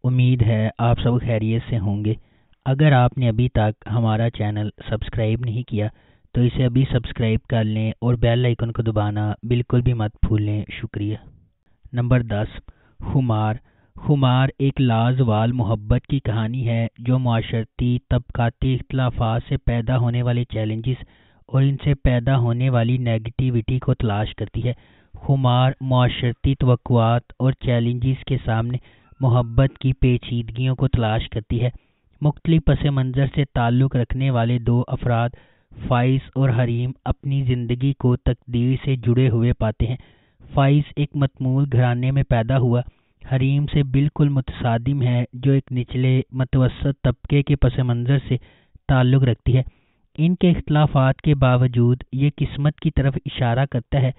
امید ہے آپ سب خیریت سے ہوں گے۔ اگر آپ نے ابھی تک ہمارا چینل سبسکرائب نہیں کیا تو اسے ابھی سبسکرائب کر لیں اور بیل آئیکن کو دبانا بالکل بھی مت بھولیں۔ شکریہ۔ نمبر 10، خمار۔ خمار ایک لازوال محبت کی کہانی ہے جو معاشرتی طبقاتی اختلافات سے پیدا ہونے والے چیلنجز اور ان سے پیدا ہونے والی نیگیٹیوٹی کو تلاش کرتی ہے۔ خمار معاشرتی توقعات اور چیلنجز کے سامنے محبت کی پیچیدگیوں کو تلاش کرتی ہے۔ مختلف پس منظر سے تعلق رکھنے والے دو افراد، فائز اور حریم، اپنی زندگی کو تقدیر سے جڑے ہوئے پاتے ہیں۔ فائز ایک متمول گھرانے میں پیدا ہوا، حریم سے بالکل متصادم ہے جو ایک نچلے متوسط طبقے کے پس منظر سے تعلق رکھتی ہے۔ ان کے اختلافات کے باوجود یہ قسمت کی طرف اشارہ کرتا ہے۔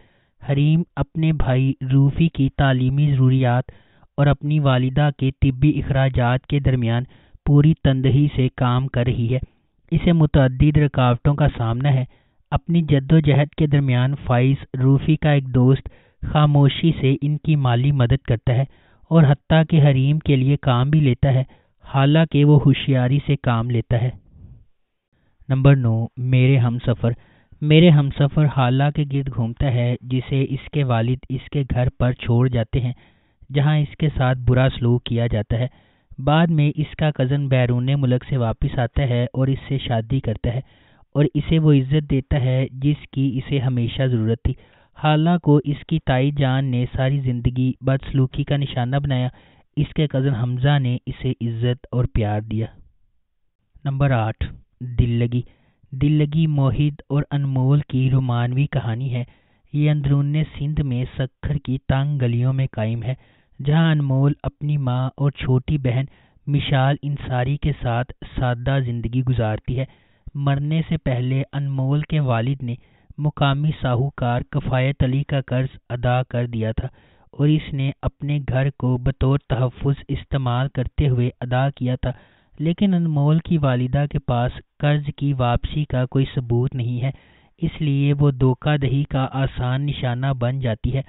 حریم اپنے بھائی روفی کی تعلیمی ضروریات اور اپنی والدہ کے طبی اخراجات کے درمیان پوری تندہی سے کام کر رہی ہے۔ اسے متعدد رکاوٹوں کا سامنا ہے۔ اپنی جدوجہد کے درمیان فائز روفی کا ایک دوست خاموشی سے ان کی مالی مدد کرتا ہے اور حتیٰ کہ حریم کے لیے کام بھی لیتا ہے، حالانکہ وہ ہوشیاری سے کام لیتا ہے۔ نمبر 9، میرے ہمسفر۔ میرے ہمسفر حالہ کے گرد گھومتا ہے جسے اس کے والد اس کے گھر پر چھوڑ جاتے ہیں جہاں اس کے ساتھ برا سلوک کیا جاتا ہے۔ بعد میں اس کا کزن بیرون ملک سے واپس آتا ہے اور اس سے شادی کرتا ہے اور اسے وہ عزت دیتا ہے جس کی اسے ہمیشہ ضرورت تھی۔ حالہ کو اس کی تائی جان نے ساری زندگی بدسلوکی کا نشانہ بنایا، اس کے کزن حمزہ نے اسے عزت اور پیار دیا۔ نمبر 8، دل لگی۔ دل لگی موحد اور انمول کی رومانوی کہانی ہے۔ یہ اندرون سندھ میں سکھر کی تنگ گلیوں میں قائم ہے جہاں انمول اپنی ماں اور چھوٹی بہن مشال انصاری کے ساتھ سادہ زندگی گزارتی ہے۔ مرنے سے پہلے انمول کے والد نے مقامی ساہوکار کفایت علی کا قرض ادا کر دیا تھا اور اس نے اپنے گھر کو بطور تحفظ استعمال کرتے ہوئے ادا کیا تھا، لیکن انمول کی والدہ کے پاس قرض کی واپسی کا کوئی ثبوت نہیں ہے، اس لیے وہ دھوکہ دہی کا آسان نشانہ بن جاتی ہے۔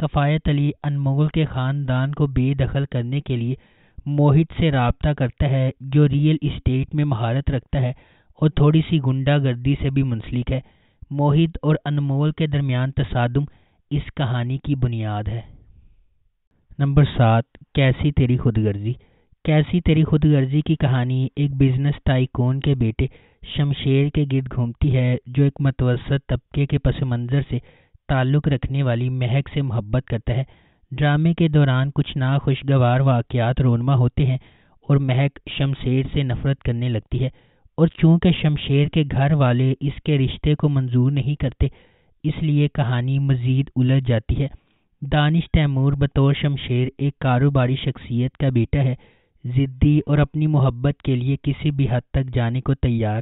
کفایت علی انمول کے خاندان کو بے دخل کرنے کے لیے موحد سے رابطہ کرتا ہے جو ریئل اسٹیٹ میں مہارت رکھتا ہے اور تھوڑی سی غنڈہ گردی سے بھی منسلک ہے۔ موحد اور انمول کے درمیان تصادم اس کہانی کی بنیاد ہے۔ نمبر 7، کیسی تیری خود غرضی۔ کیسی تیری خود غرضی کی کہانی ایک بزنس ٹائکون کے بیٹے شمشیر کے گرد گھومتی ہے جو ایک متوسط طبقے کے پس منظر سے تعلق رکھنے والی مہک سے محبت کرتا ہے۔ ڈرامے کے دوران کچھ ناخوشگوار واقعات رونما ہوتے ہیں اور مہک شمشیر سے نفرت کرنے لگتی ہے، اور چونکہ شمشیر کے گھر والے اس کے رشتے کو منظور نہیں کرتے اس لیے کہانی مزید الجھ جاتی ہے۔ دانش تیمور بطور شمشیر ایک کاروباری شخصیت کا بیٹا ہے، ضدی اور اپنی محبت کے لیے کسی بھی حد تک جانے کو تیار۔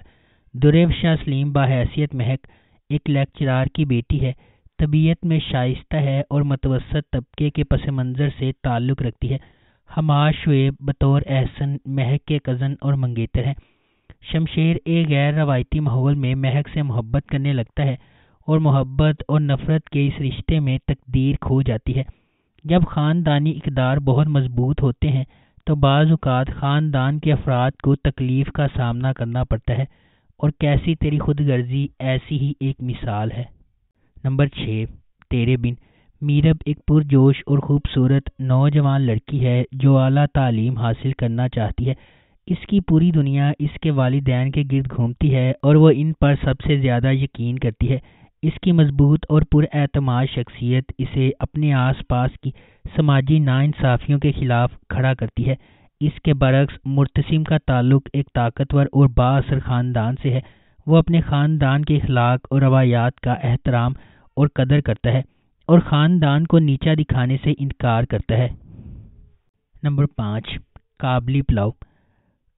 دریو شاہ سلیم بحیثیت مہک ایک لیکچرار کی بیٹی ہے، طبیعت میں شائستہ ہے اور متوسط طبقے کے پس منظر سے تعلق رکھتی ہے۔ حماد شعیب بطور احسن مہک کے کزن اور منگیتر ہیں۔ شمشیر ایک غیر روایتی ماحول میں مہک سے محبت کرنے لگتا ہے اور محبت اور نفرت کے اس رشتے میں تقدیر کھو جاتی ہے۔ جب خاندانی اقدار بہت مضبوط ہوتے ہیں تو بعض اوقات خاندان کے افراد کو تکلیف کا سامنا کرنا پڑتا ہے، اور کیسی تیری خود غرضی ایسی ہی ایک مثال ہے۔ نمبر 6، تیرے بن۔ میرب ایک پرجوش اور خوبصورت نوجوان لڑکی ہے جو اعلیٰ تعلیم حاصل کرنا چاہتی ہے۔ اس کی پوری دنیا اس کے والدین کے گرد گھومتی ہے اور وہ ان پر سب سے زیادہ یقین کرتی ہے۔ اس کی مضبوط اور پراعتماد شخصیت اسے اپنے آس پاس کی سماجی ناانصافیوں کے خلاف کھڑا کرتی ہے۔ اس کے برعکس مرتسم کا تعلق ایک طاقتور اور بااثر خاندان سے ہے۔ وہ اپنے خاندان کے اخلاق اور روایات کا احترام اور قدر کرتا ہے اور خاندان کو نیچا دکھانے سے انکار کرتا ہے۔ نمبر 5، کابلی پلاؤ۔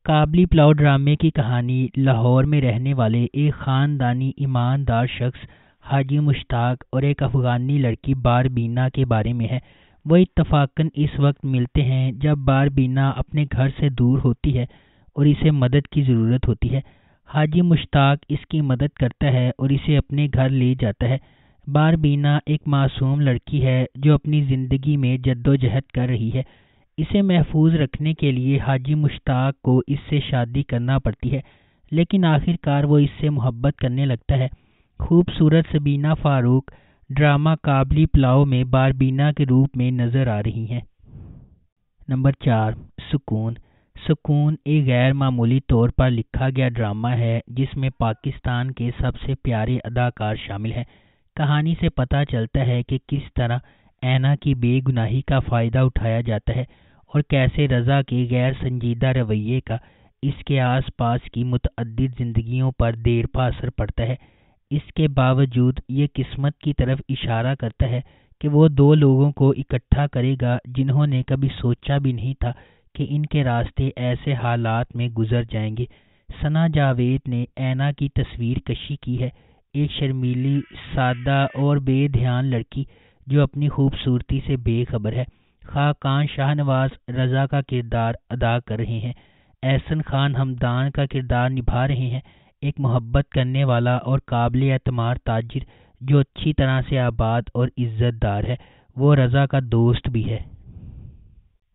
کابلی پلاؤ ڈرامے کی کہانی لاہور میں رہنے والے ایک خاندانی ایماندار شخص حاجی مشتاق اور ایک افغانی لڑکی باربینا کے بارے میں ہے۔ وہ اتفاقاً اس وقت ملتے ہیں جب باربینا اپنے گھر سے دور ہوتی ہے اور اسے مدد کی ضرورت ہوتی ہے۔ حاجی مشتاق اس کی مدد کرتا ہے اور اسے اپنے گھر لے جاتا ہے۔ باربینا ایک معصوم لڑکی ہے جو اپنی زندگی میں جدوجہد کر رہی ہے۔ اسے محفوظ رکھنے کے لیے حاجی مشتاق کو اس سے شادی کرنا پڑتی ہے، لیکن آخر کار وہ اس سے محبت کرنے لگتا ہے۔ خوبصورت سبینہ فاروق ڈرامہ قابلی پلاؤ میں باربینا کے روپ میں نظر آ رہی ہیں۔ نمبر 4، سکون۔ سکون ایک غیر معمولی طور پر لکھا گیا ڈرامہ ہے جس میں پاکستان کے سب سے پیارے اداکار شامل ہیں۔ کہانی سے پتہ چلتا ہے کہ کس طرح اینا کی بے گناہی کا فائدہ اٹھایا جاتا ہے اور کیسے رضا کے غیر سنجیدہ رویے کا اس کے آس پاس کی متعدد زندگیوں پر دیر پا اثر پڑتا ہے۔ اس کے باوجود یہ قسمت کی طرف اشارہ کرتا ہے کہ وہ دو لوگوں کو اکٹھا کرے گا جنہوں نے کبھی سوچا بھی نہیں تھا کہ ان کے راستے ایسے حالات میں گزر جائیں گے۔ ثنا جاوید نے اینا کی تصویر کشی کی ہے، ایک شرمیلی، سادہ اور بے دھیان لڑکی جو اپنی خوبصورتی سے بے خبر ہے۔ خاقان شاہ نواز رضا کا کردار ادا کر رہے ہیں، احسن خان ہمدان کا کردار نبھا رہے ہیں، ایک محبت کرنے والا اور قابل اعتماد تاجر جو اچھی طرح سے آباد اور عزت دار ہے، وہ رضا کا دوست بھی ہے۔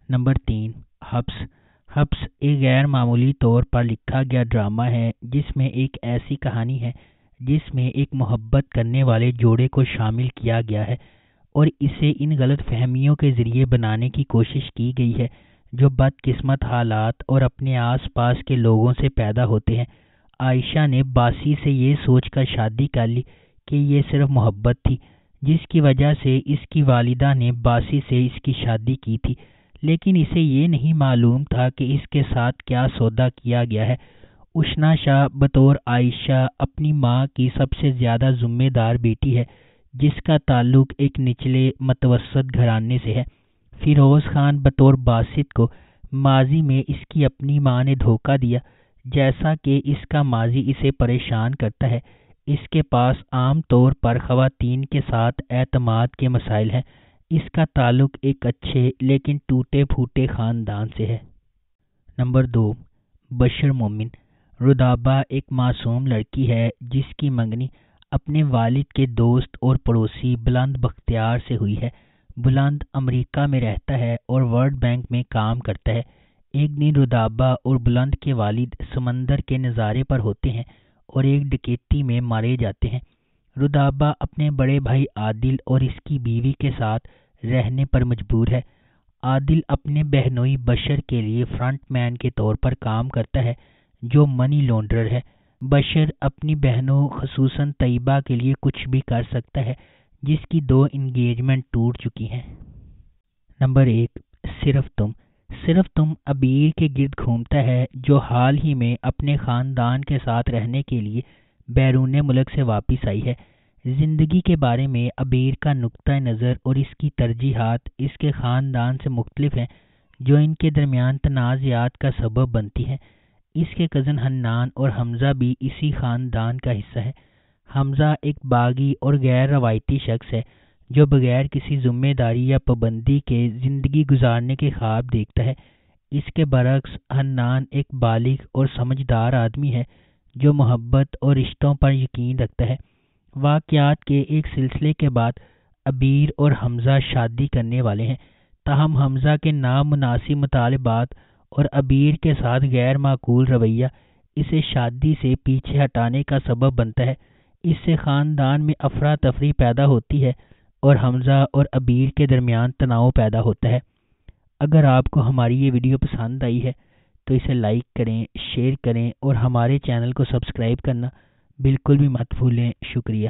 نمبر 3، حبس۔ حبس ایک غیر معمولی طور پر لکھا گیا ڈرامہ ہے جس میں ایک ایسی کہانی ہے جس میں ایک محبت کرنے والے جوڑے کو شامل کیا گیا ہے اور اسے ان غلط فہمیوں کے ذریعے بنانے کی کوشش کی گئی ہے جو بدقسمت حالات اور اپنے آس پاس کے لوگوں سے پیدا ہوتے ہیں۔ عائشہ نے باسی سے یہ سوچ کر شادی کر لی کہ یہ صرف محبت تھی، جس کی وجہ سے اس کی والدہ نے باسی سے اس کی شادی کی تھی، لیکن اسے یہ نہیں معلوم تھا کہ اس کے ساتھ کیا سودا کیا گیا ہے۔ اشنا شاہ بطور عائشہ اپنی ماں کی سب سے زیادہ ذمہ دار بیٹی ہے جس کا تعلق ایک نچلے متوسط گھرانے سے ہے۔ فیروز خان بطور باسط کو ماضی میں اس کی اپنی ماں نے دھوکہ دیا، جیسا کہ اس کا ماضی اسے پریشان کرتا ہے۔ اس کے پاس عام طور پر خواتین کے ساتھ اعتماد کے مسائل ہیں۔ اس کا تعلق ایک اچھے لیکن ٹوٹے پھوٹے خاندان سے ہے۔ نمبر 2، بشر مومن۔ رودابہ ایک معصوم لڑکی ہے جس کی منگنی اپنے والد کے دوست اور پڑوسی بلند بختیار سے ہوئی ہے۔ بلند امریکہ میں رہتا ہے اور ورلڈ بینک میں کام کرتا ہے۔ ایک دن رودابہ اور بلند کے والد سمندر کے نظارے پر ہوتے ہیں اور ایک ڈکیتی میں مارے جاتے ہیں۔ رودابہ اپنے بڑے بھائی عادل اور اس کی بیوی کے ساتھ رہنے پر مجبور ہے۔ عادل اپنے بہنوئی بشر کے لیے فرنٹ مین کے طور پر کام کرتا ہے جو منی لانڈرر ہے۔ بشر اپنی بہنوں خصوصاً طیبہ کے لیے کچھ بھی کر سکتا ہے جس کی 2 انگیجمنٹ ٹوٹ چکی ہیں۔ نمبر 1، صرف تم۔ صرف تم عبیر کے گرد گھومتا ہے جو حال ہی میں اپنے خاندان کے ساتھ رہنے کے لیے بیرون ملک سے واپس آئی ہے۔ زندگی کے بارے میں عبیر کا نقطہ نظر اور اس کی ترجیحات اس کے خاندان سے مختلف ہیں جو ان کے درمیان تنازعات کا سبب بنتی ہیں۔ اس کے کزن حنان اور حمزہ بھی اسی خاندان کا حصہ ہے۔ حمزہ ایک باغی اور غیر روایتی شخص ہے جو بغیر کسی ذمہ داری یا پابندی کے زندگی گزارنے کے خواب دیکھتا ہے۔ اس کے برعکس حنان ایک بالغ اور سمجھدار آدمی ہے جو محبت اور رشتوں پر یقین رکھتا ہے۔ واقعات کے ایک سلسلے کے بعد عبیر اور حمزہ شادی کرنے والے ہیں، تاہم حمزہ کے نامناسب مطالبات اور عبیر کے ساتھ غیر معقول رویہ اسے شادی سے پیچھے ہٹانے کا سبب بنتا ہے۔ اس سے خاندان میں افراتفری پیدا ہوتی ہے اور حمزہ اور عبیر کے درمیان تناؤ پیدا ہوتا ہے۔ اگر آپ کو ہماری یہ ویڈیو پسند آئی ہے تو اسے لائک کریں، شیئر کریں اور ہمارے چینل کو سبسکرائب کرنا بالکل بھی مت بھولیں۔ شکریہ۔